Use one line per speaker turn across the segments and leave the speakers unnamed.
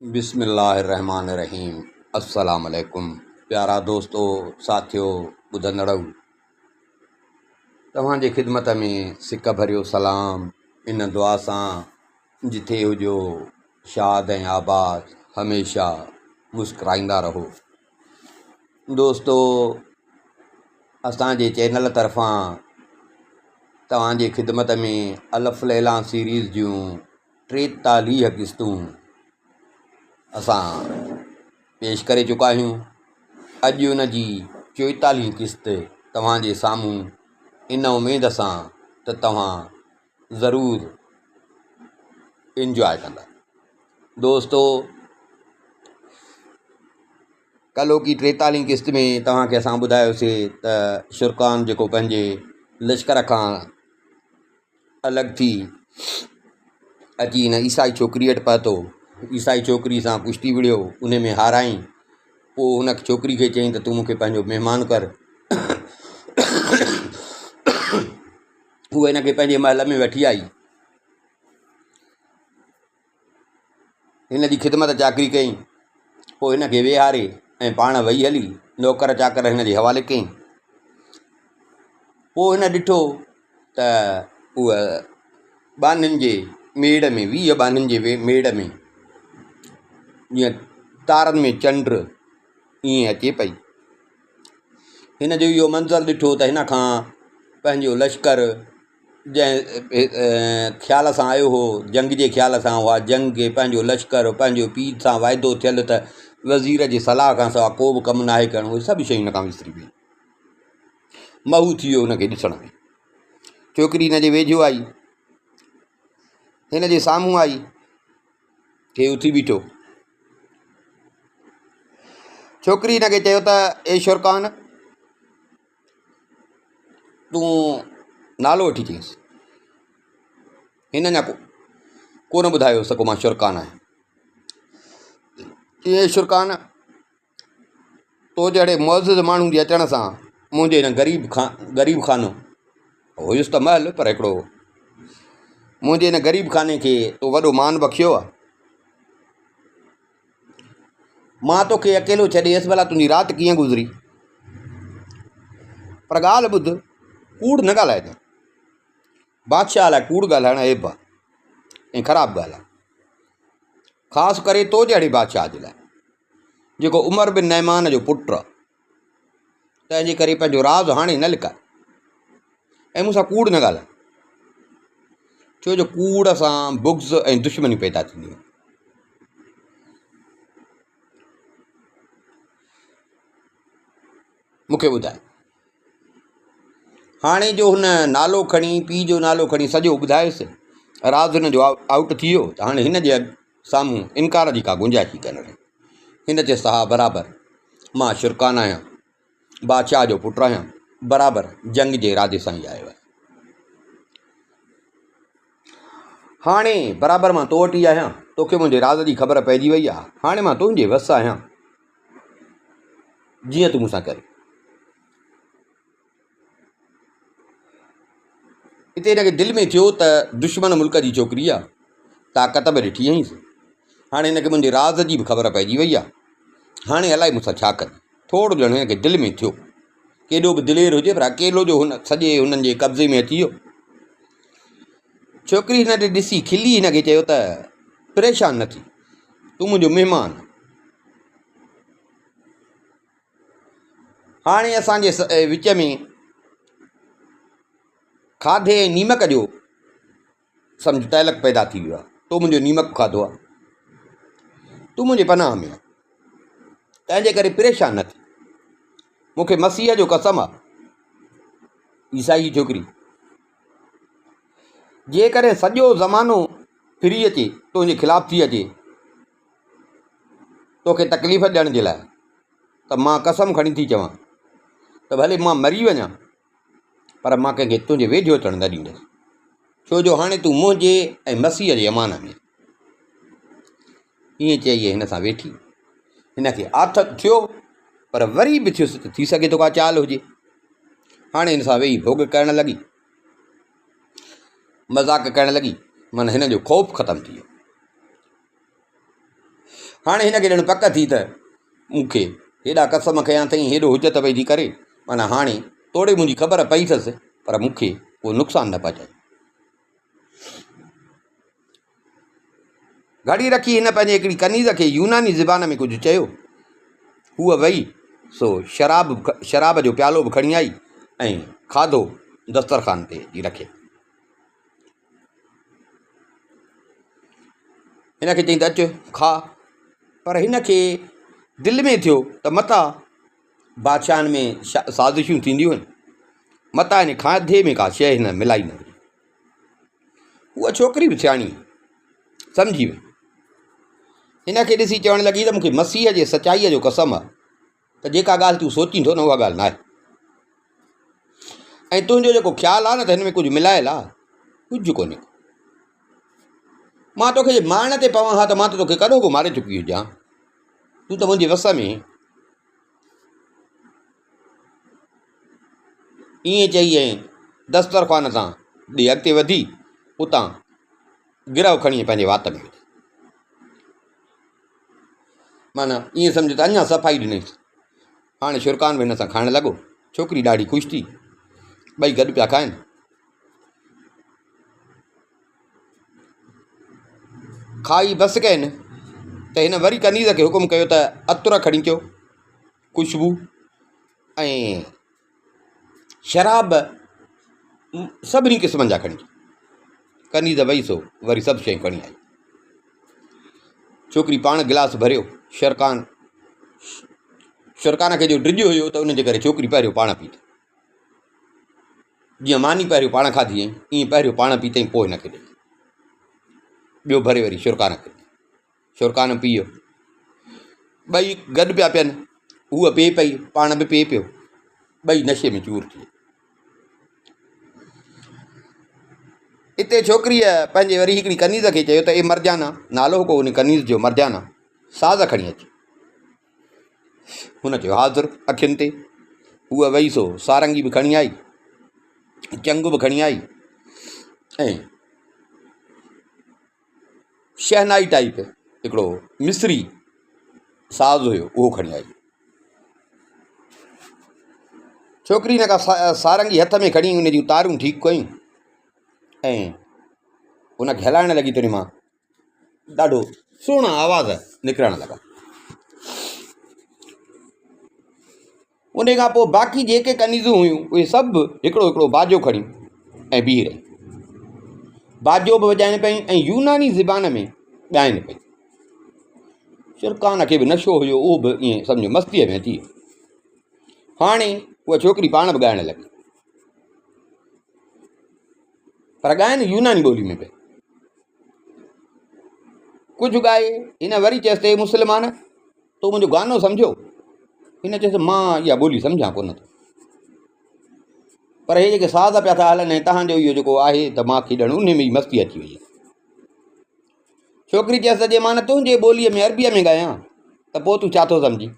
बिस्मिल्लाहिर्रहमानिर्रहीम। अस्सलाम वालेकुम प्यारा दोस्तों, साथियों, ॿुधंदड़ो, तव्हांजे ख़िदमत में सिक भरियो सलाम। इन दुआ सां जिथे हुजो शाद ऐं आबाद, हमेशह मुस्कुराईंदा रहो। दोस्तों, असांजे चैनल तरफ़ां तव्हांजे ख़िदमत में अलफ़ लैला सीरीज़ जूं 43 क़िस्तूं असां पेश करे चुका आहियूं। अॼु उन जी 44 क़िस्त तव्हांजे साम्हूं, इन उमेद सां त तव्हां ज़रूरु इंजॉय कंदा। दोस्तों, कल्ह की 43 क़िस्त में तव्हांखे असां ॿुधायोसीं त शुरकान जेको पंहिंजे लश्कर खां अलॻि थी अची हिन ईसाई छोकिरी वटि पहुतो। ईसाई छोकिरी सां कुश्ती विढ़ियो, उन में हाराई। पोइ हुन छोकिरी खे चयईं त तूं मूंखे पंहिंजो महिमान कर। उहा हिन खे पंहिंजे महल में वठी आई, हिन जी ख़िदमत चाकरी कयईं। पोइ हिन खे वेहारे ऐं पाण वेही हली, नौकर चाकर हिन जे हवाले कयईं। पोइ हिन ॾिठो त उहा बानियुनि जे मेड़ में, 20 बानियुनि जे मेड़ में, जीअं तारनि में चंड, ईअं अचे पई। हिन जो इहो मंज़रु ॾिठो त हिन खां पंहिंजो लश्कर जंहिं ख़्याल सां आयो हो, जंग जे ख़्याल सां, उहा जंग खे पंहिंजो लश्कर पंहिंजो पीर सां वाइदो थियलु त वज़ीर जी सलाह खां सवाइ को बि कमु नाहे करणो। उहे सभु शयूं हिन खां विसरी पई। महू थी वियो हुनखे ॾिसण में। छोकिरी हिन जे वेझो आई, हिन जे साम्हूं आई, हे उथी बीठो। छोकिरी हिन खे चयो त ए शुरकान, तूं नालो वठी चईंसि। हिन अञा कोन ॿुधायो सको मां शुरकान आहियां। ए शुरकान, तो जहिड़े मुअज़्ज़िज़ माण्हू जे अचण सां मुंहिंजे हिन ग़रीब खानो हुयुसि त महल, पर हिकिड़ो मुंहिंजे हिन ग़रीब खाने खे तो वॾो मान बख़्शियो आहे। मां तोखे अकेलो छॾेसि, भला तुंहिंजी राति कीअं गुज़री। पर ॻाल्हि ॿुध, कूड़ न ॻाल्हाइजांइ। बादशाह लाइ कूड़ ॻाल्हाइणु ऐब आहे ऐं ख़राबु ॻाल्हि आहे, ख़ासि करे तो जहिड़े बादशाह जे लाइ, जेको उमर बिन नैमान जो पुटु आहे। तंहिंजे करे पंहिंजो राज़ हाणे न लिकाए ऐं मूंसां कूड़ न ॻाल्हाए, छो जो कूड़ सां बुग़्ज़ ऐं दुश्मनी पैदा थींदी आहे। मूंखे ॿुधाए, हाणे जो हुन नालो खणी, पीउ जो नालो खणी सॼो ॿुधायुसि, राज़ हुन जो आउट थी वियो, त हाणे हिन जे साम्हूं इनकार जी का गुंजाइश ई कान रही। हिन चयसि त हा, बराबरि, मां शुरकान आहियां, बादशाह जो पुटु आहियां, बराबरि जंग जे इरादे सां ई आयो आहे। हाणे बराबरि मां तो वटि ई आहियां, तोखे मुंहिंजे राज़ जी ख़बर पइजी वई आहे। हाणे मां तुंहिंजे वस आहियां, जीअं तूं मूंसां करे। हिते हिनखे दिलि में थियो त दुश्मन मुल्क जी छोकिरी आहे, ताक़त बि ॾिठी हुईसि। हाणे हिनखे मुंहिंजे राज़ जी बि ख़बर पइजी वई आहे। हाणे अलाए मूंसां छा करे। थोरो ॼणो हिनखे दिलि में थियो, केॾो बि दिलेर हुजे, पर अकेलो जो हुन सॼे हुननि जे कब्ज़े में अची वियो। छोकिरी हिन ॾे ॾिसी खिली हिन खे चयो त परेशान न थी, तूं मुंहिंजो महिमान। हाणे असांजे विच में खाधे ऐं नीमक जो सम्झ तइलक पैदा थी वियो आहे। तो मुंहिंजो नीमक खाधो आहे, तूं मुंहिंजे पनाह में आहे, तंहिंजे करे परेशान न थी। मूंखे मसीह जो कसम आहे, ईसाई छोकिरी, जेकॾहिं सॼो ज़मानो फिरी अचे, तुंहिंजे ख़िलाफ़ु थी अचे, तोखे तकलीफ़ ॾियण जे लाइ, त मां कसम खणी थी चवां त भले मां मरी वञा, पर मां कंहिंखे तुंहिंजे वेझो अचणु न ॾींदुसि, छो जो हाणे तूं मुंहिंजे ऐं मसीह जे अमान में। ईअं चई हिन सां वेठी। हिन खे आथत थियो, पर वरी बि थियुसि त थी सघे थो का चाल हुजे। हाणे हिन सां वेही भोग करणु लॻी, मज़ाक करणु लॻी, माना हिन जो ख़ौफ़ ख़तमु थी वियो। हाणे हिनखे ॼण पक थी त मूंखे हेॾा कसम कया अथई, हेॾो हुजत पइजी करे, माना हाणे तोड़े मुंहिंजी ख़बर पई अथसि, पर मूंखे उहो नुक़सानु न पहुचाए। घड़ी रखी हिन पंहिंजे हिकिड़ी कनीज़ खे यूनानी ज़बान में कुझु चयो। हूअ वेई सो शराब जो प्यालो बि खणी आई ऐं खाधो दस्तरखान ते रखे। हिनखे चई त अचु खा, पर हिनखे दिलि में थियो त मता बादशाहनि में साज़िशूं थींदियूं आहिनि, मता हिन खाधे में का शइ हिन मिलाई न हुई। उहा छोकिरी बि सियाणी सम्झी वई। हिनखे ॾिसी चवणु लॻी त मूंखे मसीह जे सचाईअ जो कसम आहे त जेका ॻाल्हि तूं सोचींदो न उहा ॻाल्हि न आहे, ऐं तुंहिंजो जेको ख़्यालु आहे न त हिन में कुझु मिलायल आहे, कुझु कोन्हे। मां तोखे मारण ते पवां हा त मां त तोखे कॾो को मारे चुकी हुजां, तूं त मुंहिंजे वस में। ईअं चई ऐं दस्तरखान सां ॾे अॻिते वधी, उतां गिरह खणी पंहिंजे वात में विधी। माना ईअं सम्झ त अञा सफ़ाई ॾिनईसि। हाणे शुरकान बि हिन सां खाइणु लॻो। छोकिरी ॾाढी ख़ुशि थी, ॿई गॾु पिया खाइनि। खाई बसि कयनि त हिन वरी कनीज़ खे हुकुम कयो त अतुर खणी अचो, खुशबू ऐं शराब सभिनी क़िस्मनि जा खणी अचो। कनीज़ वई सो वरी सभु शयूं खणी आई। छोकिरी पाण गिलास भरियो। शुरकान खे जो ड्रिॼ हुयो त उनजे करे छोकिरी पहिरियों पाण पीती। जीअं मानी पहिरियों पाण खाधी आई, ईअं पहिरियों पाण पीतई, पोइ हिनखे ॾिनी। ॿियो भरे वरी शुरकान खे। शुरकान पीओ, ॿई गॾु पिया पियनि। हूअ पीए पई, पाण बि पीए पियो, ॿई नशे में चूर थी। हिते छोकिरीअ पंहिंजे वरी हिकिड़ी कनीज़ खे चयो त ए मरजाना, नालो को उन कनीज़ जो मरजाना, साज़ खणी अच। हुन चयो हाज़ुर अखियुनि ते। हूअ वई सो सारंगी बि खणी आई, चंग बि खणी आई ऐं शहनाई टाइप हिकिड़ो मिस्री साज़ हुयो उहो खणी आई। छोकिरी हिन खां सारंगी हथ में खणी उन जूं तारूं ठीकु कयूं ऐं उनखे हलाइण लॻी त उन मां ॾाढो सुहिणा आवाज़ निकिरणु लॻा। उन खां पोइ बाक़ी जेके कनीज़ूं हुयूं उहे सभु हिकिड़ो हिकिड़ो बाजो खणियूं ऐं बीह रही। बाजो बि वॼाइनि पई ऐं यूनानी ज़बान में ॻाइनि पई। शुरकान खे बि नशो हुयो, उहो बि ईअं सम्झो मस्तीअ में अची। हाणे उहा छोकिरी पाण बि ॻाइणु लॻी, पर ॻाइनि यूनानी ॿोली में पई। कुझु ॻाए हिन वरी चयसि त मुस्लमान तो मुंहिंजो गानो सम्झो। हिन चयसि मां इहा ॿोली सम्झां कोन थो, पर हे जेके साज़ पिया था हलनि ऐं तव्हांजो इहो जेको आहे त मूंखे ॼण उन में ई मस्ती अची वई। छोकिरी चयसि जे मां न तुंहिंजे ॿोलीअ में अरबीअ में ॻायां त पोइ तूं छा थो सम्झी।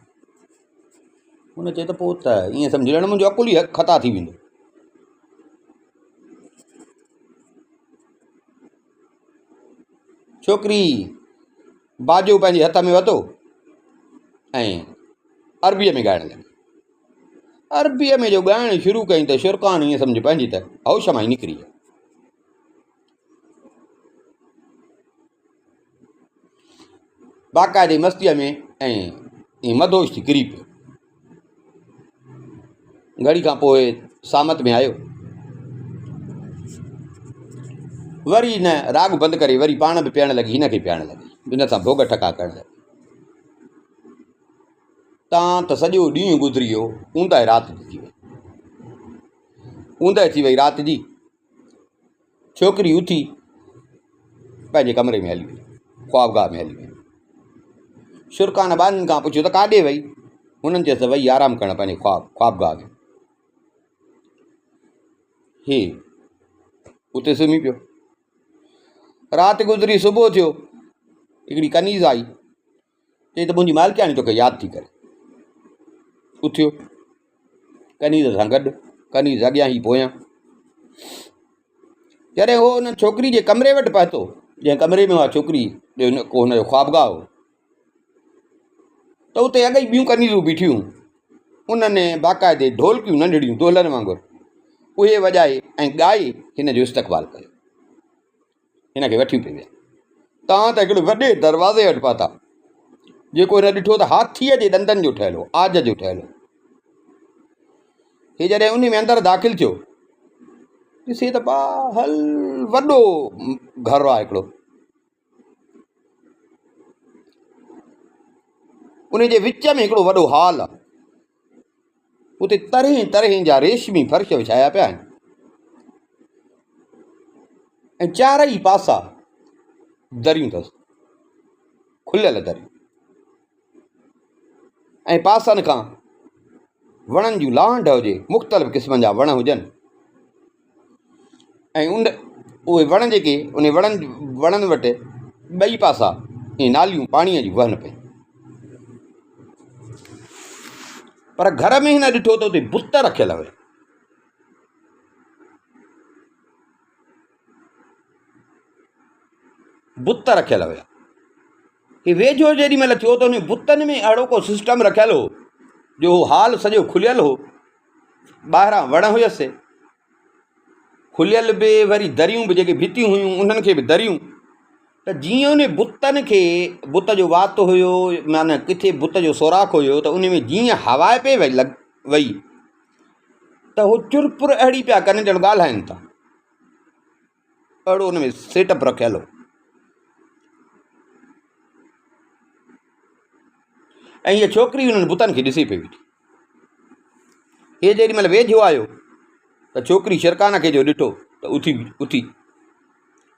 हुन चयो त पोइ त ईअं सम्झ ॼण मुंहिंजो अकुल ई ख़ता थी वेंदो। छोकिरी बाजो पंहिंजे हथ में वरितो ऐं अरबीअ में ॻाइणु लॻी। अरबीअ में जो ॻाइणु शुरू कई त शुरकान ईअं सम्झ पंहिंजी त होश मां ई निकिरी। बाक़ाइदे मस्तीअ में ऐं ईअं मदोश थी किरी पियो। घड़ी खां पोइ सामत में आयो, वरी हिन राग बंदि करे वरी पाण बि पीअणु लॻी, हिन खे पीअणु लॻी, हिन सां भोग ठका करणु लॻी। तव्हां त सॼो ॾींहुं गुज़री वियो, ऊंदहि राति थी वई। ऊंदहि थी वई राति जी। छोकिरी उथी पंहिंजे कमरे में हली वई, ख्वाबगाह में हली वई। शुरकान ॿारनि खां पुछियो त काॾे वई। हुननि चयसि वई आराम करणु पंहिंजे ख्वाबगाह में। हे उते सुम्ही पियो। राति गुज़री, सुबुह थियो, हिकिड़ी कनीज़ आई, चई त मुंहिंजी मालिकाणी तोखे यादि थी करे। उथियो कनीज़ सां गॾु, कनीज़ अॻियां ई पोयां। जॾहिं उहो हुन छोकिरी जे कमरे वटि पहुतो, जंहिं कमरे में उहा छोकिरी हुनजो ख्वाबगाह हो, त उते अॻई ॿियूं कनीज़ूं बीठियूं, उन्हनि बाक़ाइदे ढोलकियूं नंढड़ियूं दोलनि वांगुरु उहे वॼाए ऐं ॻाए हिन जो इस्तक़बाल कयो, हिन खे वठी पिए विया। तव्हां त हिकिड़े वॾे दरवाज़े वटि पहुता, जेको हिन ॾिठो त हाथीअ जे ॾंदनि जो ठहियलु हो, आज जो ठहियलु हो। हे जॾहिं उन में अंदरि दाख़िल थियो, ॾिसे त हल वॾो घरु आहे हिकिड़ो। उन जे विच में हिकिड़ो वॾो हॉल आहे, उते तरह तरह जा रेशमी फर्श विछाया पिया आहिनि ऐं चारई पासा दरियूं अथसि, खुलियल दरियूं, ऐं पासनि खां वणनि जूं लांढ हुजे, मुख़्तलिफ़ क़िस्मनि जा वण हुजनि, ऐं उहे वण जेके उन वणनि वटि ॿई पासा ऐं नालियूं पाणीअ जी वहनि पई। पर घर में हिन ॾिठो त उते बुत रखियल हुआ, बुत रखियल हुया। हे वेझो जेॾी महिल थियो त उन बुतनि में अहिड़ो को सिस्टम रखियल हो जो हाल सॼो खुलियल हो, ॿाहिरां वण हुयसि, खुलियल बि, वरी दरियूं बि जेके भितियूं हुयूं उन्हनि खे बि दरियूं। त जीअं उन बुतनि खे, बुत जो वात हुयो, माना किथे बुत जो सोराख हुयो, त उन में जीअं हवा पे वई त उहो चुरपुर अहिड़ी पिया कनि ॼण ॻाल्हाइनि था, अहिड़ो उन में सेटअप रखियल हो। ऐं हीअ छोकिरी उन्हनि बुतनि खे ॾिसी पई वेठी। हे जेॾी महिल वेझो आयो त छोकिरी शिरकान खे जो ॾिठो त उथी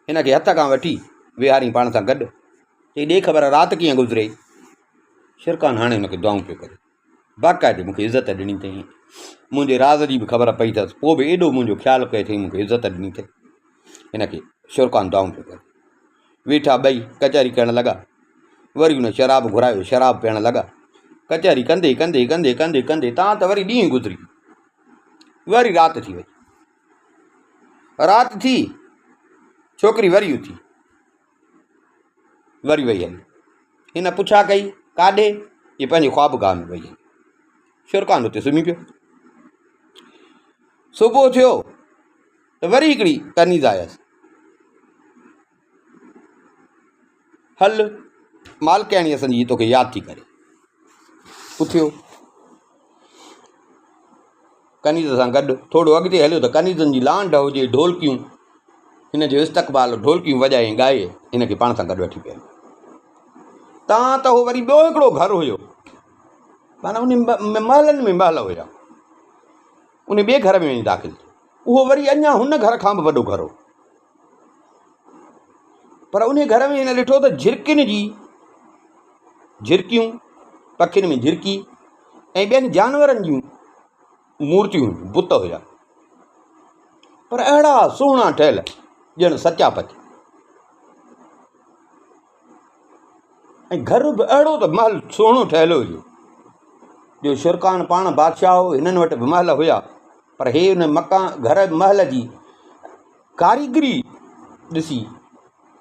हिन खे हथ खां वठी विहारी पाण सां गॾु, चई ॾे ख़बर राति कीअं गुज़रे। शिरकान हाणे हुनखे दुआऊं पियो करे, बाक़ाइदे मूंखे इज़त ॾिनी अथई, मुंहिंजे राज़ जी बि ख़बर पई अथसि, पोइ बि एॾो मुंहिंजो ख़्यालु कयो अथई, मूंखे इज़त ॾिनी अथई। हिन खे शिरकान दुआऊं पियो करे। वेठा ॿई कचहरी करणु लॻा, वरी हुन शराब घुरायो, शराब पीअणु लॻा। कचहरी कंदे कंदे कंदे कंदे कंदे तव्हां त वरी ॾींहुं गुज़री, वरी राति थी वई। राति थी, छोकिरी वरी उथी, वरी वई हली। हिन पुछा कई काॾे, ये पंहिंजे ख्वाबगाह में वई हली। शिरकान उते सुम्ही पियो। सुबुह थियो त वरी हिकिड़ी कनीज़ आयसि, हल मालकियाणी असांजी तोखे यादि थी करे। उथियो, कनीज़ सां गॾु थोरो अॻिते हलियो त कनीज़नि जी लांढ हुजे, ढोलकियूं, हिन जो इस्तक़बाल ढोलकियूं वॼाए ॻाए हिन खे पाण सां गॾु वठी पिया। तव्हां त उहो वरी ॿियो हिकिड़ो घरु हुयो, माना उन महलनि में महल हुया, उन ॿिए घर में वञी दाख़िल थियो। उहो वरी अञा हुन घर खां बि वॾो घरु हो। पर उन घर में हिन ॾिठो त झिरकियुनि जी झिरकियूं, पखियुनि में झिरकी ऐं ॿियनि जानवरनि जूं मूर्तियूं हुयूं, बुत हुया, पर अहिड़ा सुहिणा ठहियल ॼण सचा पच। ऐं घर बि अहिड़ो त महल सुहिणो ठहियलु हुयो जो शिरकान पाण बादशाह हो, हिननि वटि बि महल हुया, पर हे हुन मकान घर महल जी कारीगरी ॾिसी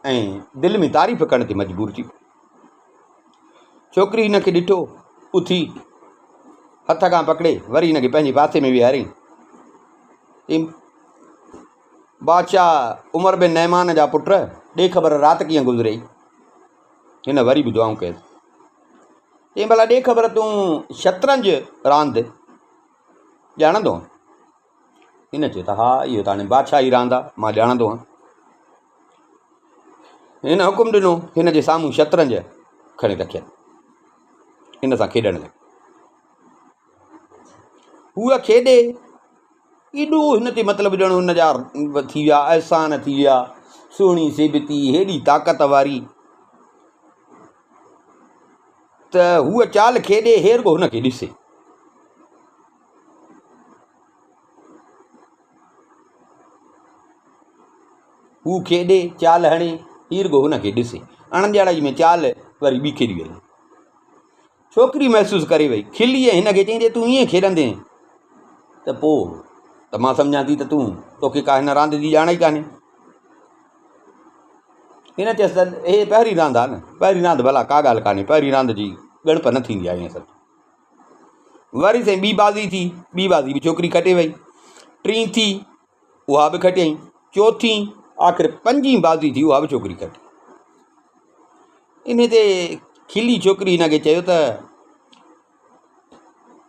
ऐं दिलि में तारीफ़ करण ते मजबूर थी। छोकिरी हिन खे ॾिठो, उथी हथ खां पकिड़े वरी हिन खे पंहिंजे पासे में विहारियईं। बादशाह उमर बिन नैमान जा पुट, ॾे ख़बर राति कीअं गुज़रे। हिन वरी बि दुआऊं कयसि। तंहिं भला ॾे ख़बर तूं शतरंज रांदि ॼाणंदो आहीं? हिन चयो त हा, इहो त हाणे बादशाही रांदि आहे, मां ॼाणंदो आहियां। हिन हुकुम ॾिनो, हिन जे साम्हूं शतरंज खणी रखियनि, हिन सां खेॾणु लॻो। हूअ खेॾे, एॾो हिन ते मतिलबु ॼण हुन जा थी विया, अहसान थी विया, सुहिणी सेबती, हेॾी ताक़त वारी, त हूअ चाल खेॾे हेर को हुनखे ॾिसे। हू खेॾे चाल हणे, हीर को हुनखे ॾिसे। अणॼाणाई में चाल वरी ॿी खेॾी वई। छोकिरी महसूसु करे वई, खिली ऐं हिन खे चईं, तूं ईअं खेॾंदे त पोइ त मां सम्झां थी त तोखे का हिन रांदि जी ॼाण ई कान्हे। हिन चयसि त हे पहिरीं रांदि आहे न, पहिरीं रांदि भला का ॻाल्हि कान्हे, पहिरीं रांदि जी ॻणप न थींदी आहे ईअं सभु। वरी साईं ॿी बाज़ी थी, ॿी बाज़ी बि छोकिरी खटे वई, टी थी उहा बि खटियईं, चौथी आख़िर पंजी बाज़ी थी उहा बि छोकिरी खटी। इन ते खिली छोकिरी हिनखे चयो त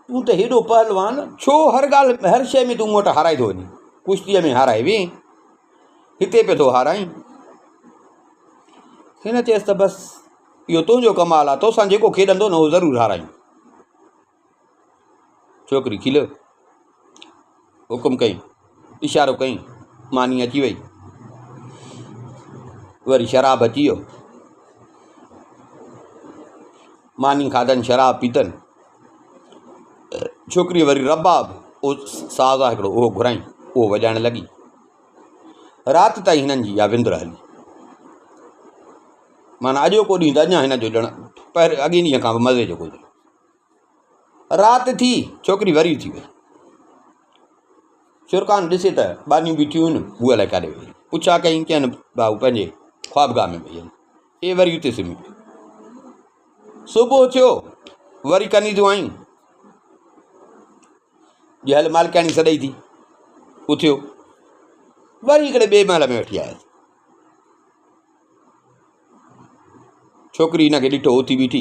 तूं त हेॾो पहलवान, छो हर ॻाल्हि हर शइ में तूं मूं वटि हाराए थो वञे? कुश्तीअ में हाराए वे, हिते पियो थो हाराई। हिन चयसि त बसि इहो तुंहिंजो कमाल आहे, तोसां जेको खेॾंदो न उहो ज़रूरु हाराई। छोकिरी खिलियो, हुकुम कई, इशारो कई, मानी अची वई। वरी शराब अची वियो, मानी खाधनि, शराब पीतनि। छोकिरी वरी रबाब उहो साज़ आहे हिकिड़ो उहो घुराई, उहो वॼाइण लॻी। राति ताईं हिननि जी इहा विंदुर हली। माना अॼोको ॾींहुं त अञा हिन जो ॼण पहिरें अॻे ॾींहं खां बि मज़े जो गुज़रियो। राति थी, छोकिरी वरी थी वई। शुरकान ॾिसे त ॿानियूं बीठियूं आहिनि, हूअ अलाए काॾे वई। पुछा कई, चयनि भाऊ पंहिंजे ख्वाबगाह में वई आहिनि, हे वरी उते सुम्ही पियो। सुबुह थियो, वरी कनी थियूं आयूं, हल मालिकाणी सॾई थी, उथियो, वरी हिकिड़े ॿिए महल में वठी आयसि। छोकिरी हिनखे ॾिठो उथी बीठी,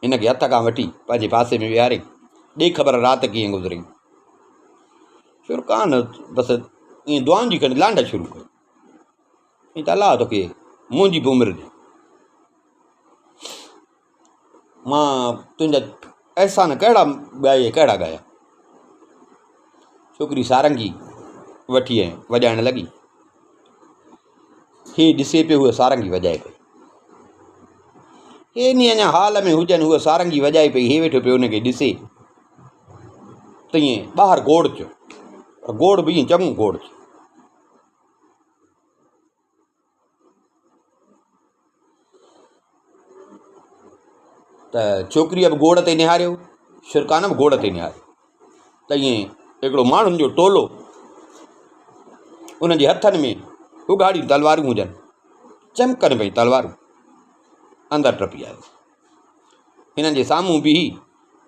हिनखे हथ खां वठी पंहिंजे पासे में विहारे, ॾे ख़बर राति कीअं गुज़री। शुरकान बसि ईअं दुआनि जी खणी लांड शुरू कई, ईअं त अलाह तोखे मुंहिंजी बि उमिरि ॾे, मां तुंहिंजा अहसान कहिड़ा ॻाए कहिड़ा ॻाया। छोकिरी सारंगी वठी ऐं वॼाइण लॻी। हे ॾिसे पियो उहा सारंगी वॼाए पई, हे नी अञा हाल में हुजनि, उहा सारंगी वॼाए पई, हे वेठो पियो हुनखे ॾिसे त ईअं ॿाहिरि गोड़ थियो, गोड़ बि ईअं चङो गोड़ थियो। त छोकिरीअ बि गोड़ ते निहारियो, शुरकान बि गोड़ ते निहारियो, त ईअं हिकिड़ो माण्हुनि जो टोलो, उनजे हथनि में उघाड़ियूं तलवारूं हुजनि, चमकनि पई तलवारूं, अंदरि टपी आयो। हिननि जे साम्हूं बीही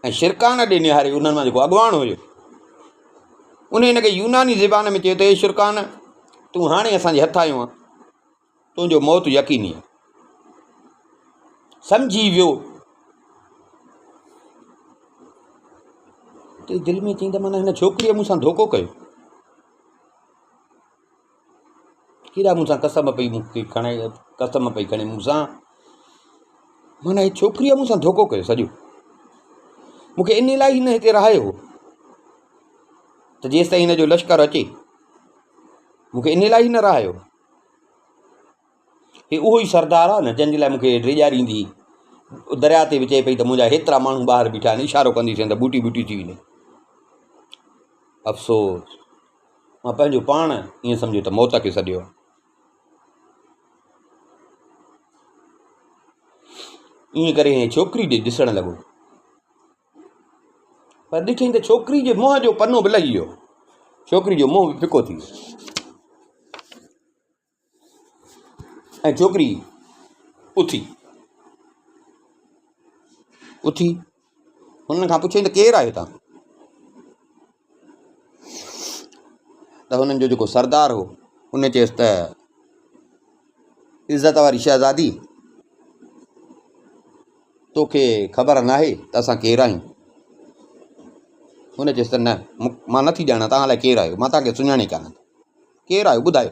ऐं शुरकान ॾे निहारे, उन्हनि मां जेको अॻवान हुयो उन हिनखे यूनानी ज़बान में चयो त हे शुरकान, तूं हाणे असांजे हथु आयो आहे, तुंहिंजो मौत यकीनी आहे, सम्झी वियो। त दिलि में चई त माना हिन छोकिरीअ मूंसां धोखो कयो, केॾा मूंसां कसम पई मूंखे खणे, कसम पई खणे मूंसां, माना हीअ छोकिरीअ मूंसां धोखो कयो सॼो। मूंखे इन लाइ हिन हिते रहायो हो त जेसि ताईं हिन जो लश्कर अचे, मूंखे इन लाइ ही न रहायो। हे उहो ई सरदार आहे न जंहिंजे लाइ मूंखे ड्रेजारींदी, दरिया ते बि चए पई त मुंहिंजा हेतिरा माण्हू ॿाहिरि बीठा आहिनि, इशारो कंदी थियनि त बूटी बूटी थी वञे। अफ़सोस, मां पंहिंजो पाण ईअं सम्झो त मौत खे सॾियो। ईअं करे छोकिरी ॾे ॾिसणु लॻो, पर ॾिठईं त छोकिरी जे मुंहं जो पनो बि लही वियो, छोकिरी जो मुंहुं बि फिको थी वियो। ऐं छोकिरी उथी हुननि खां पुछियईं त केरु आहियो तव्हां? त हुननि जो जेको सरदार हो उन चयसि त इज़त वारी शहज़ादी, तोखे ख़बर नाहे त असां केरु आहियूं? हुन चयसि त न, मां नथी ॼाणा तव्हां अलाए केरु आहियो, मां तव्हांखे सुञाणे कान थो, केरु आहियो ॿुधायो।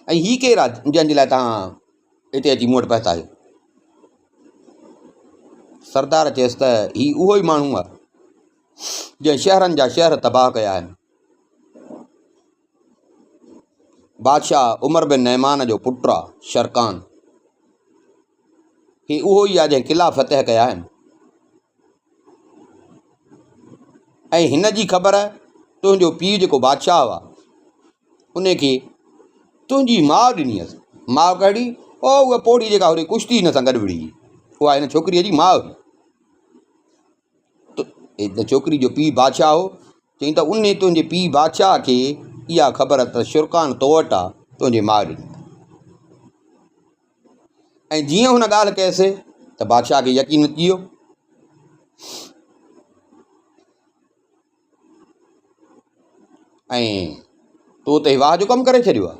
ऐं हीउ केरु आहे जंहिंजे लाइ तव्हां हिते अची मूं वटि पहुता आहियो? सरदार चयसि त हीउ उहो ई माण्हू आहे जंहिं शहरनि जा शहर तबाह कया आहिनि, बादशाह उमर बिन नहमान जो पुटु आहे शरकान, ही उहो ई आहे जंहिं क़िला फ़तह कया आहिनि। ऐं हिन जी ख़बर तुंहिंजो पीउ जेको बादशाह हुआ उनखे तुंहिंजी माउ ॾिनी हुअसि। माउ कहिड़ी? ओ उहा पोड़ी जेका होॾे कुश्ती हिन सां गॾु विड़ी, उहा हिन छोकिरीअ जी माउ हुई। त छोकिरी जो पीउ बादशाह हो, चई त उन तुंहिंजे पीउ बादशाह खे इहा ख़बर त शुरकान तो वटि आहे, तुंहिंजे माउ ॾिनी। ऐं जीअं हुन ॻाल्हि कयसि त बादशाह खे यकीन अची वियो। ऐं तो त वाह जो कमु करे छॾियो आहे,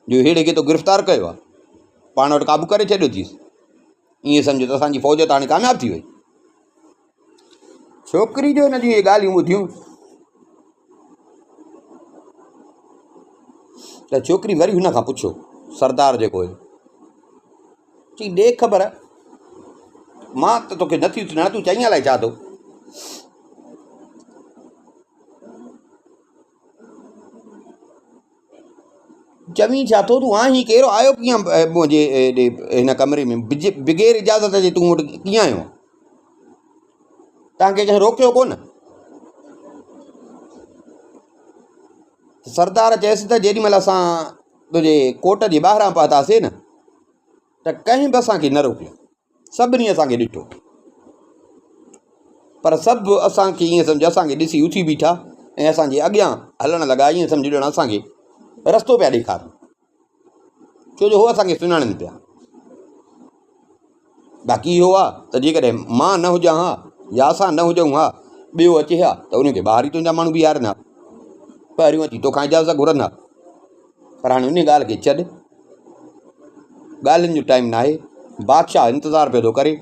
जो अहिड़े खे तो गिरफ़्तार कयो आहे, पाण वटि क़ाबू करे छॾियो अथईसि। ईअं सम्झो त असांजी फ़ौज त हाणे कामयाबु थी वई। छोकिरी जो हिन जूं इहे ॻाल्हियूं ॿुधियूं त छोकिरी वरी हुन खां पुछो, सरदार जेको हुयो, चई ॾे ख़बर, मां त तोखे नथी सुञाणा, तूं चईं अलाए छा थो। चवीं छा थो, तूं आहीं केरु, आयो कीअं मुंहिंजे हेॾे हिन कमरे में, बिग़ैर इजाज़त जे तूं वटि कीअं आयो? तव्हांखे कंहिं रोकियो कोन? सरदार चयसि त जेॾीमहिल असां तुंहिंजे कोट जे ॿाहिरां पहुतासीं न, त कंहिं बि असांखे न रोकियो, सभिनी असांखे ॾिठो, पर सभु असांखे ईअं सम्झ असांखे ॾिसी उथी बीठा ऐं असांजे अॻियां हलणु लॻा, ईअं सम्झ ॼण असांखे रस्तो पिया ॾेखारनि, छो जो उहो असांखे सुञाणनि पिया। बाक़ी इहो आहे त जेकॾहिं मां न हुजां हा या असां न हुजऊं हा, ॿियो अचे हा त उनखे ॿाहिरि ई तुंहिंजा माण्हू बीहारनि हा, पहिरियों अची तोखां इजाज़त घुरनि हा। पर हाणे उन ॻाल्हि खे छॾ, ॻाल्हियुनि जो टाइम न आहे, बादशाह इंतज़ारु पियो थो करे।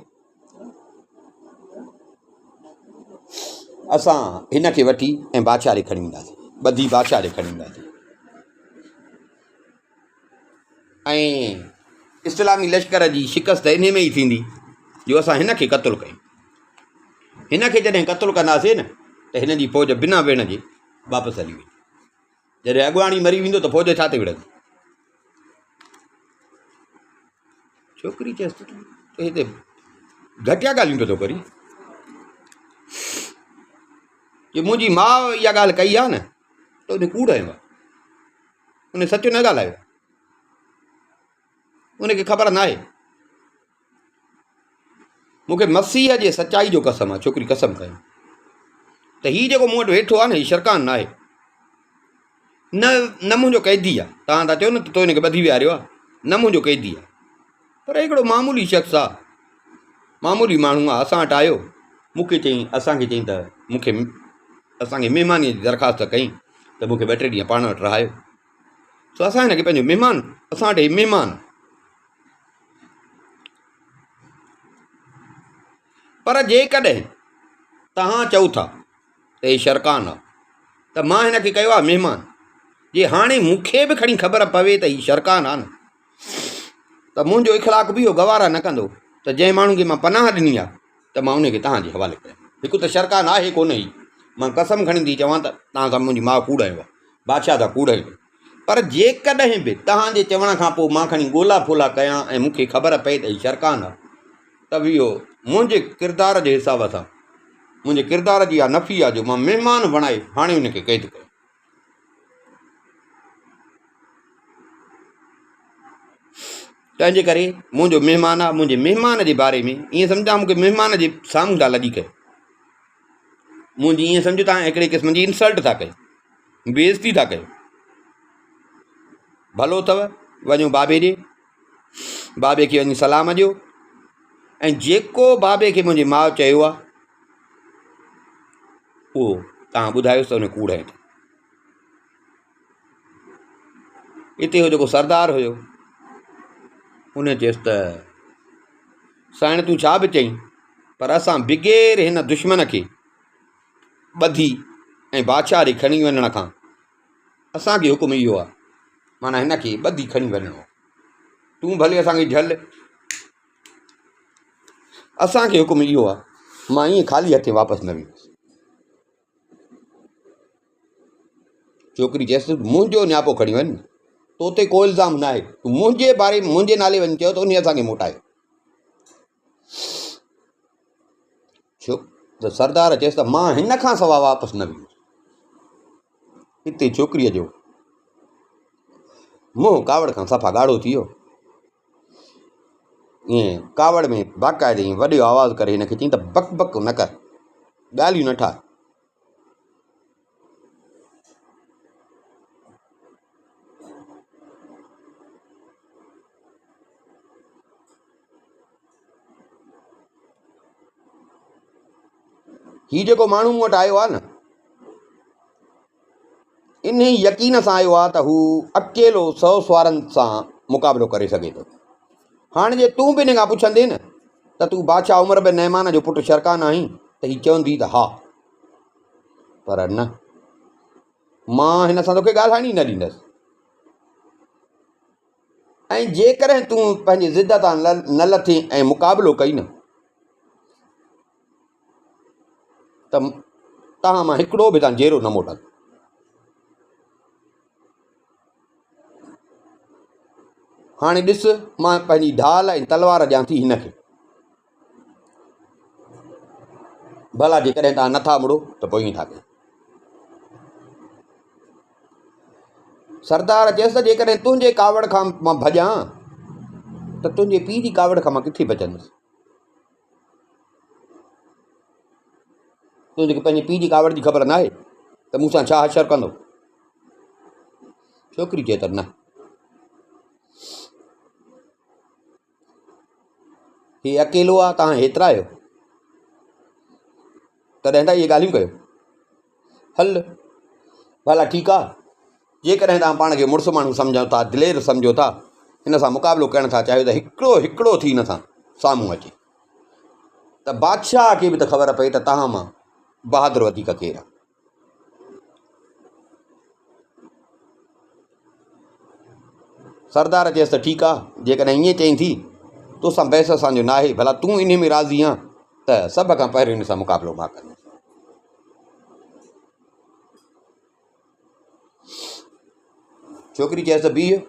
असां हिन खे वठी ऐं बादशाह ॾे खणी ईंदासीं, ॿधी बादशाह ॾे खणी ईंदासीं, ऐं इस्लामी लश्कर जी शिकस्त इन में ई थींदी जो असां हिन खे क़तलु कयूं। हिन खे जॾहिं क़तलु कंदासीं न त हिन जी फ़ौज बिना वेहण जे वापसि हली वेंदी। जॾहिं अॻुवाणी मरी वेंदो त फ़ौज छा ते विढ़ंदी? छोकिरी चयसि त हिते घटिया ॻाल्हियूं पियो थो करी, की मुंहिंजी माउ इहा ॻाल्हि कई आहे न त उन कूड़ आयो आहे, उन सच न ॻाल्हायो, उनखे ख़बर न आहे। मूंखे मसीह जे सचाई जो कसम आहे, छोकिरी कसम खयो त हीउ जेको मूं वटि वेठो आहे न, हीउ शरकान न आहे, न मुंहिंजो कैदी आहे। तव्हां था चओ न त तो हिनखे ॿधी विहारियो आहे, न मुंहिंजो कैदी आहे, पर हिकिड़ो मामूली शख़्स आहे, मामूली माण्हू आहे, असां वटि आयो, मूंखे चईं, असांखे चईं त मूंखे असांखे महिमानीअ जी दरख़्वास्त कई त मूंखे 2-3 ॾींहं पाण वटि रहायो, त असां हिनखे पंहिंजो महिमान, असां वटि महिमान। पर जेकॾहिं तव्हां चओ था त हीउ शरकान आहे त मां हिनखे कयो आहे महिमान, जे हाणे मूंखे बि खणी ख़बर पवे त हीउ शरकान आहे न, त मुंहिंजो इख़लाक़ बि इहो गवारा न कंदो त जंहिं माण्हू खे मां पनाह ॾिनी आहे त मां उनखे तव्हांजे हवाले कयां। हिकु त शरकान आहे कोन, ई मां कसम खणी थी चवां त तव्हां सां मुंहिंजी माउ कूड़ आयो आहे, बादशाह सां कूड़ आयो, पर जेकॾहिं बि तव्हांजे चवण खां पोइ मां खणी ॻोल्हा फोला कयां ऐं मूंखे ख़बर पए त हीउ शरकान आहे, त बि इहो मुंहिंजे किरदार जे हिसाब सां, मुंहिंजे किरदार जी इहा नफ़ी आहे जो मां महिमान बणाए हाणे उनखे क़ैद कयो। तंहिंजे करे मुंहिंजो महिमान आहे, मुंहिंजे महिमान जे बारे में ईअं सम्झा मूंखे महिमान जे साम्हूं था लॾी कयो, मुंहिंजी ईअं सम्झो तव्हां हिकिड़े क़िस्म जी इंसल्ट था कयो, बेइज़ती था कयो। भलो अथव, वञो बाबे ॾे, बाबे खे वञी सलाम ॾियो, ऐं जेको बाबे खे मुंहिंजी माउ चयो आहे उहो तव्हां ॿुधायोसि त उन कूड़ आहे। हिते हो जेको सरदार हुयो उन चयसि त साईं तूं छा बि चईं, पर असां बिग़ैर हिन दुश्मन खे ॿधी ऐं बादशाह ॾे खणी वञण खां असांखे हुकुम इहो आहे, माना हिन खे ॿधी खणी वञिणो, तूं भले असांखे झल, असांखे हुकुम इहो आहे, मां ईअं ख़ाली हथे वापसि न वेंदुसि। छोकिरी चयसि मुंहिंजो नियापो खणी वञ, तो ते को इल्ज़ाम न आहे, तूं मुंहिंजे बारे में मुंहिंजे नाले वञी चयो त उन असांखे मोटायो। छो त सरदार चयसि त मां हिन खां सवाइ वापसि न वेंदुसि। हिते छोकिरीअ जो मुंहुं कावड़ खां सफ़ा ॻाढ़ो थी वियो, ईअं कावड़ में बाक़ाइदे ईअं वॾो आवाज़ करे हिनखे चईं त बक बक न कर, ॻाल्हियूं न ठाहे। हीउ जेको माण्हू मूं वटि आयो आहे न, इन ई यकीन सां आयो आहे त हू अकेलो 100 सुवारनि सां मुक़ाबिलो करे सघे थो। हाणे जे तूं बि हिन खां पुछंदे न त तूं बादशाह उमर बिन नहमान जो पुटु शरकान आहीं, त हीउ चवंदी त हा, पर न, मां हिन सां तोखे ॻाल्हाइण ई न ॾींदसि। ऐं जेकॾहिं तूं पंहिंजी ज़िद तां न लथी ऐं मुक़ाबिलो कई न, त तव्हां मां हिकिड़ो बि तव्हां जेरो न मोटंदो। हाणे ॾिस, मां पंहिंजी ढाल ऐं तलवार ॾियां थी हिन खे, भला जेकॾहिं तव्हां नथा मुड़ो त पोइ ईअं था कयो। सरदार चयसि त जेकॾहिं तुंहिंजे कावड़ खां मां भॼां त तुंहिंजे पीउ जी कावड़ खां मां किथे बचंदुसि? तुंहिंजे पंहिंजे पीउ जी कावड़ जी ख़बर न आहे त मूंसां छा हशर कंदो? छोकिरी चए त न, ही अकेलो आहे, तव्हां हेतिरा आहियो, तॾहिं त इहे ॻाल्हियूं कयो। हल भला ठीकु आहे, जेकॾहिं तव्हां पाण खे मुड़ुसु माण्हू सम्झो था, दिलेर सम्झो था, हिन सां मुक़ाबिलो करण था चाहियो, त हिकिड़ो हिकिड़ो थी हिन सां साम्हूं अचे, त बादशाह खे बि त ख़बर पए त तव्हां मां बहादुर वधीक केरु आहे। सरदार चयसि त ठीकु आहे, जेकॾहिं ईअं चईं थी, तोसां बहस असांजो न आहे, भला तूं इन में राज़ी आहे त सभ खां पहिरियों हिन सां मुक़ाबिलो मां कंदुसि। छोकिरी चयसि त बीह,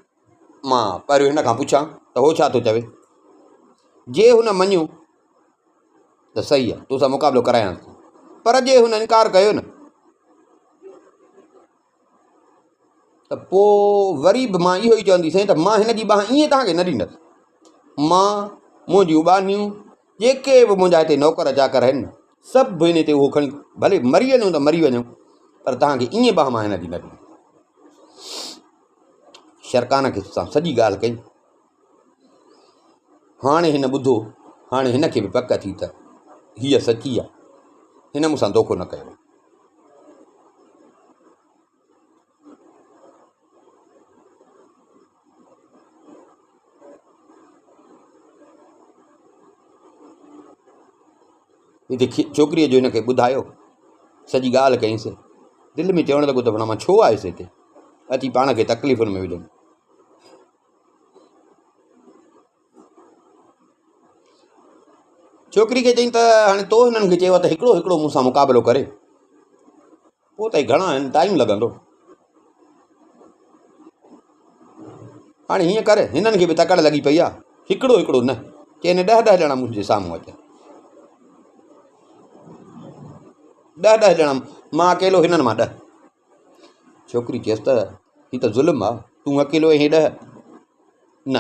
मां पहिरियों हिन खां पुछां त हो छा थो चवे। जे हुन मञियो त सही आहे, तोसां मुक़ाबिलो करायां थो, पर जे हुन इनकार कयो न, त पोइ वरी बि मां इहो ई चवंदी साईं त मां हिन जी बांह ईअं तव्हांखे न ॾींदसि। मां, मुंहिंजियूं बानियूं, जेके बि मुंहिंजा हिते नौकर चाकर आहिनि, सभु हिन ते उहो खणी भले मरी वञूं त मरी वञूं, पर तव्हांखे ईअं बांह मां हिन जी न ॾींदुसि। शरकान खे सॼी ॻाल्हि कई। हाणे हिन ॿुधो, हाणे हिन खे बि पक थी त हीअ सची आहे, हिन मूंसां धोखो न कयो। हिते छोकिरीअ जो हिनखे ॿुधायो, सॼी ॻाल्हि कईंसि, दिलि में चवणु लॻो त भला मां छो आयुसि हिते, अची पाण खे तकलीफ़ुनि में विझूं। छोकिरी खे चई त हाणे तो हिननि खे चयो त हिकिड़ो हिकिड़ो मूंसां मुक़ाबिलो करे, पोइ त घणा आहिनि, टाइम लॻंदो। हाणे हीअं कर, हिननि खे बि तकड़ लॻी पई आहे, हिकिड़ो हिकिड़ो न, चइनि 10-10 ॼणा मुंहिंजे साम्हूं अचनि, 10-10 ॼणा, मां अकेलो हिननि मां 10। छोकिरी चयसि त हीअ त ज़ुल्म आहे, तूं अकेलो ऐं 10 न,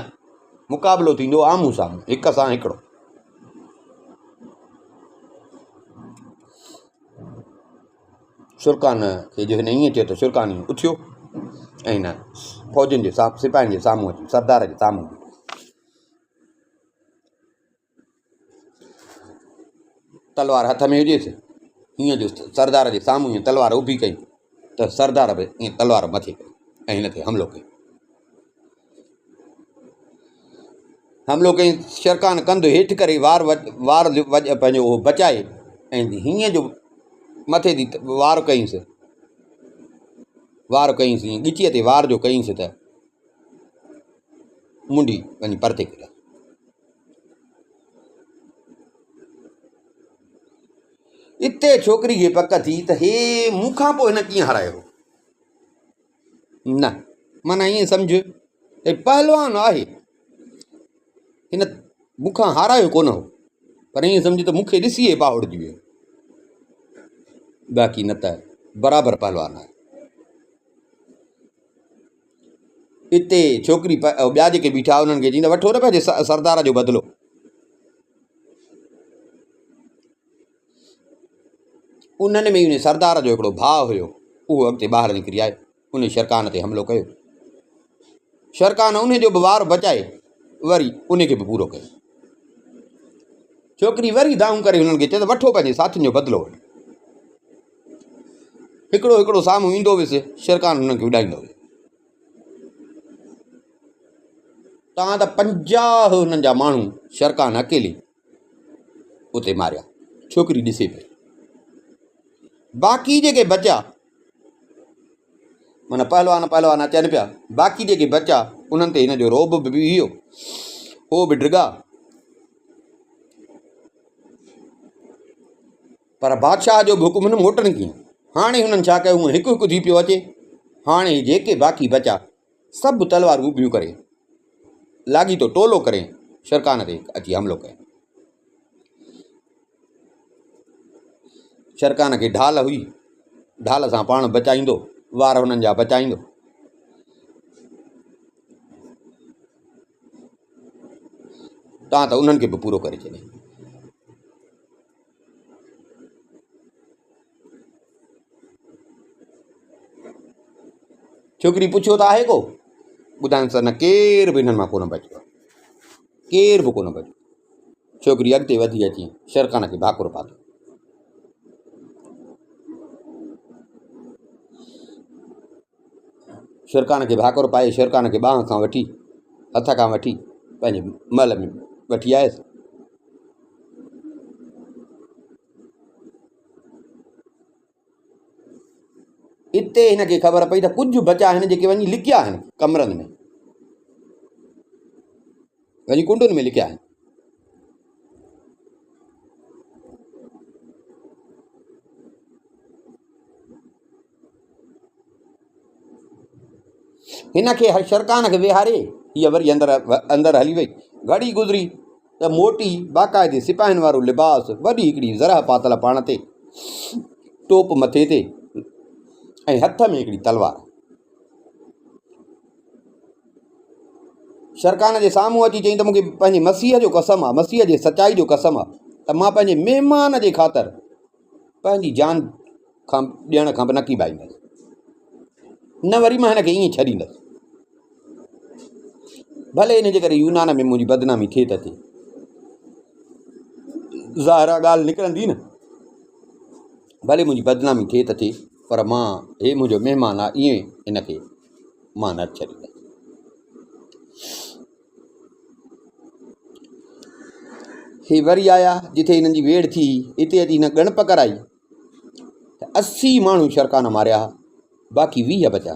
मुक़ाबिलो थींदो आम्हूं साम्हूं, हिक सां हिकिड़ो। शुरकान खे जो हिन ईअं चयो त शुरकान उथियो ऐं हिन फ़ौजियुनि जे सिपाहियुनि जे साम्हूं अची, सरदार जे साम्हूं, तलवार हथ में हुजेसि, हीअं जो सरदार जे साम्हूं हीअं तलवार ऊभी कई, त सरदार बि ईअं तलवार मथे कई ऐं हिन ते हमिलो कयो। हमिलो कई, शरकान कंधु हेठि करे वार पंहिंजो उहो बचाए ऐं हीअं जो मथे थी वार कईंसि, ईअं ॻिचीअ ते वार जो कईंसि त मुंडी वञी परते किरिया। इते छोकिरी खे पक थी त हे मूंखां पोइ हिन कीअं हरायो न, माना ईअं सम्झ त पहलवान आहे, हिन मूंखां हारायो कोन हो, पर ईअं सम्झ त मूंखे ॾिसी ई बाहुड़जी वियो, बाक़ी न त बराबरि पहलवान आहे। हिते छोकिरी ॿिया जेके बीठा उन्हनि खे चईं त वठो न पंहिंजे सरदार जो बदिलो। उन्हनि में उन सरदार जो हिकिड़ो भाउ हुयो, उहो अॻिते ॿाहिरि निकिरी आयो, उन शरकान ते हमिलो कयो। शरकान उन जो बि वार बचाए वरी उन खे बि पूरो कयो। छोकिरी वरी दाऊं करे हुननि खे चए त वठो पंहिंजे साथियुनि जो बदिलो वठो। हिकिड़ो हिकिड़ो साम्हूं ईंदो वियुसि, शेरखान हुननि खे उॾाईंदो वियो। तव्हां त 50 हुननि जा माण्हू शेरखान अकेले उते मारिया। छोकिरी ॾिसे पई, बाक़ी जेके बचा, माना पहलवान अचनि पिया, बाक़ी जेके बचा उन्हनि ते हिन जो रोब बि हुयो, उहो बि ड्रिगा। पर बादशाह जो बि हुकुम न मोटनि कीअं। हाणे हुननि छा कयो, हिकु हिकु थी पियो अचे। हाणे जेके बाक़ी बचा सभु तलवारूं ऊभियूं करे लागी तो टोलो करे शेरखान ते अची हमिलो कयो। शेरखान खे ढाल हुई, ढाल सां पाण बचाईंदो, वार हुननि जा बचाईंदो। तव्हां त उन्हनि खे बि पूरो करे छॾियो। छोकिरी पुछियो त आहे को, ॿुधाइनि त न केर बि हिननि मां कोन बचियो, केर बि कोन बचियो। छोकिरी अॻिते वधी अची शेरखान खे भाकुर पातो। शेरखान खे भाकुर पाए शेरखान खे ॿांह खां वठी, हथ खां वठी पंहिंजे महल में वठी आयसि। हिते हिनखे ख़बर पई त कुझु बचा आहिनि जेके वञी लिकिया आहिनि कमरनि में, वञी कुंडुनि में लिकिया आहिनि। हिनखे शेरखान खे विहारे हीअ वरी अंदरि हली वई। घड़ी गुज़री त मोटी बाक़ाइदे सिपाहियुनि वारो लिबास, वॾी हिकिड़ी ज़रह पातल पाण ते, टोप मथे ते ऐं हथ में हिकिड़ी तलवार। शेरखान जे साम्हूं अची चई त मूंखे पंहिंजे मसीह जो कसम आहे, मसीह जे सचाई जो कसम आहे त मां पंहिंजे महिमान जे ख़ातिर पंहिंजी जान खां ॾियण खां बि न कीबाईंदसि, न वरी मां हिनखे ईअं छॾींदसि। भले इन जे करे यूनान में मुंहिंजी बदनामी थिए त थिए, ज़ाहिरा ॻाल्हि निकिरंदी न, भले मुंहिंजी बदनामी थिए त थिए, पर मां हे मुंहिंजो महिमान आहे, ईअं हिनखे मां न छॾींदसि। हे वरी आया जिथे हिननि जी वेड़ थी, हिते अची हिन ॻणप कराई त 80 माण्हू शेरखान मारिया, बाक़ी 20 बचा।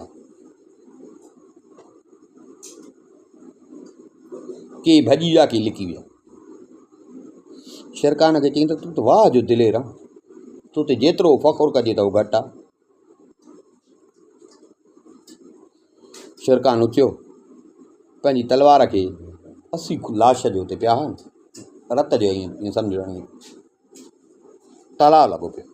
के भॼी विया, के लिकी विया। शेरखान खे चई त तूं त वाह जो दिलेर आहे, तो ते जेतिरो फ़ख़ुरु कजे त उहो घटि आहे। शेरखान उथियो, पंहिंजी तलवार खे 80 लाश जो हुते पिया आहिनि, रत जो ईअं सम्झो तलाउ लॻो पियो।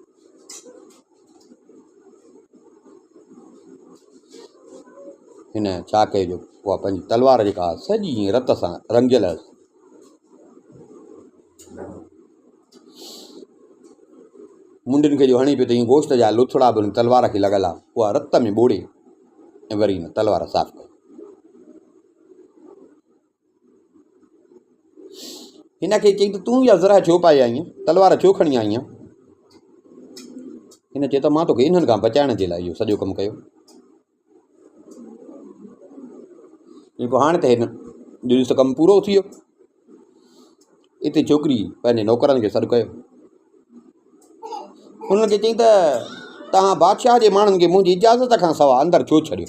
हिन छा कयो, उहा पंहिंजी तलवार जेका सॼी ईअं रत सां रंगियल हुअसि, मुंडियुनि खे जो हणी पियो त ईअं गोश्त जा लुथड़ा बि हुन तलवार खे लॻल आहे, उहा रत में ॿोड़े ऐं वरी हिन तलवार साफ़ कई। हिनखे चई त तूं इहा ज़रा छो पाए आई, तलवार छो खणी आई आहे? हिन चयो त मां तोखे इन्हनि खां बचाइण जे लाइ इहो सॼो कमु कयो। पोइ हाणे त हिन जो ॾिस कमु पूरो थी वियो। हिते छोकिरी पंहिंजे नौकरनि खे सॾु कयो, हुननि खे चई त तव्हां बादशाह जे माण्हुनि खे मुंहिंजी इजाज़त खां सवाइ अंदरि छो छॾियो?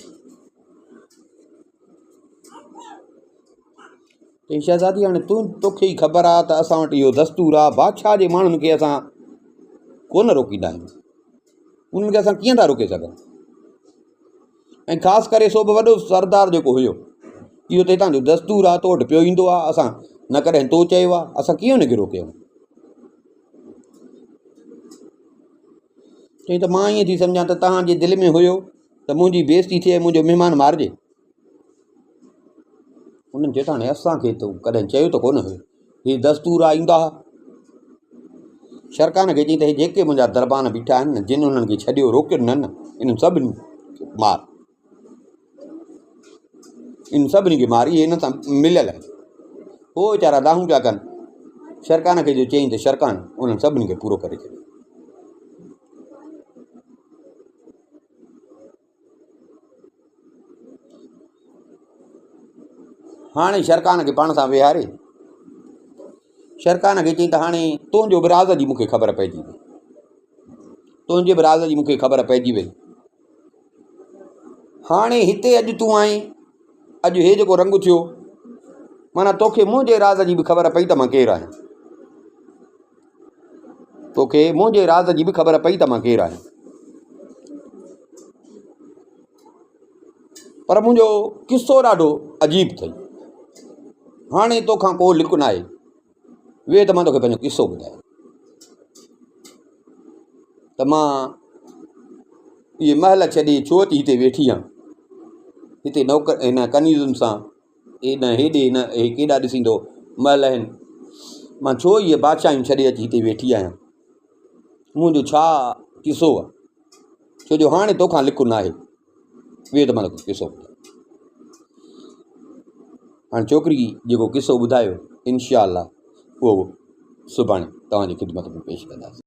चई शहज़ादी हाणे तोखे ई ख़बर आहे त असां वटि इहो दस्तूर आहे, बादशाह जे माण्हुनि खे असां कोन रोकींदा आहियूं, उन्हनि खे असां कीअं था रोके सघूं? ऐं ख़ासि करे सो बि वॾो सरदार जेको हुयो, इहो त हितां जो दस्तूर आहे, तो वटि पियो ईंदो आहे, असां न कॾहिं तो चयो आहे, असां कीअं हुनखे रोकियूं? चई त मां ईअं थी सम्झां त तव्हांजे दिलि में हुयो त मुंहिंजी बेइज़ती थिए, मुंहिंजो महिमान मारिजे। उन्हनि चयो त हाणे असांखे तो कॾहिं चयो त कोन हुयो, हीउ दस्तूर आहे, ईंदा। शेरखान खे चई त हे जेके मुंहिंजा दरबान बीठा आहिनि न, जिन उन्हनि खे छॾियो रोकियो न, इन्हनि सभिनी खे मार, इन सभिनी खे मारी, हिन सां मिलियल आहिनि। उहो वीचारा दाहूं पिया कनि। शेरखान खे जो चयईं त शेरखान उन्हनि सभिनी खे पूरो करे छॾियो। हाणे शरकान खे पाण सां विहारे शरकान खे चई त हाणे तुंहिंजो बि राज़ जी मूंखे ख़बर पइजी वई, तुंहिंजे बि राज़ जी मूंखे ख़बर पइजी वई। हाणे हिते अॼु तूं आहीं, अॼु हे जेको रंग थियो, माना तोखे मुंहिंजे राज़ जी बि ख़बर पई त मां केरु आहियां, तोखे मुंहिंजे राज़ जी बि ख़बर पई त मां केरु आहियां। पर मुंहिंजो किसो ॾाढो अजीब अथई। हाणे तोखां को लिक न आहे, वे त मां तोखे पंहिंजो किसो ॿुधायां। त मां इहे महल छॾे छो अची हिते वेठी आहियां, हिते नौकर हिन कनीज़ुनि सां हेॾे हिन हे केॾा ॾिसींदो महल आहिनि, मां छो इहे बादशाहियूं छॾे अची हिते वेठी आहियां, मुंहिंजो छा किसो आहे, छो जो हाणे तोखां लिक न आहे, वे त मां तोखे किसो ॿुधायां। हाणे छोकिरी जेको किसो ॿुधायो, इनशा अल्लाह उहो सुभाणे तव्हांजी ख़िदमत में पेश कंदासीं।